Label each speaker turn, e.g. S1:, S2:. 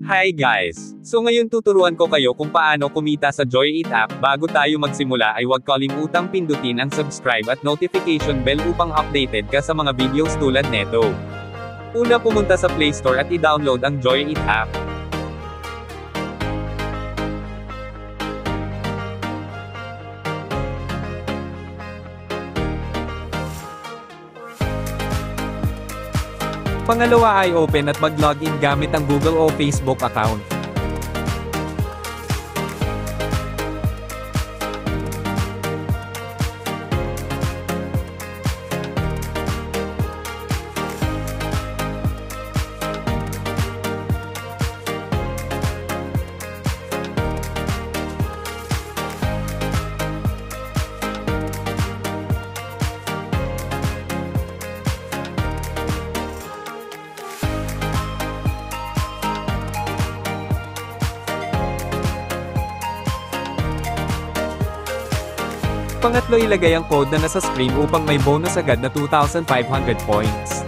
S1: Hi guys! So ngayon tuturuan ko kayo kung paano kumita sa Joy 8 app. Bago tayo magsimula ay huwag kalimutang pindutin ang subscribe at notification bell upang updated ka sa mga videos tulad neto. Una, pumunta sa Play Store at i-download ang Joy 8 app. Pangalawa ay open at mag-login gamit ang Google o Facebook account. Pangatlo, ilagay ang code na nasa screen upang may bonus agad na 2,500 points.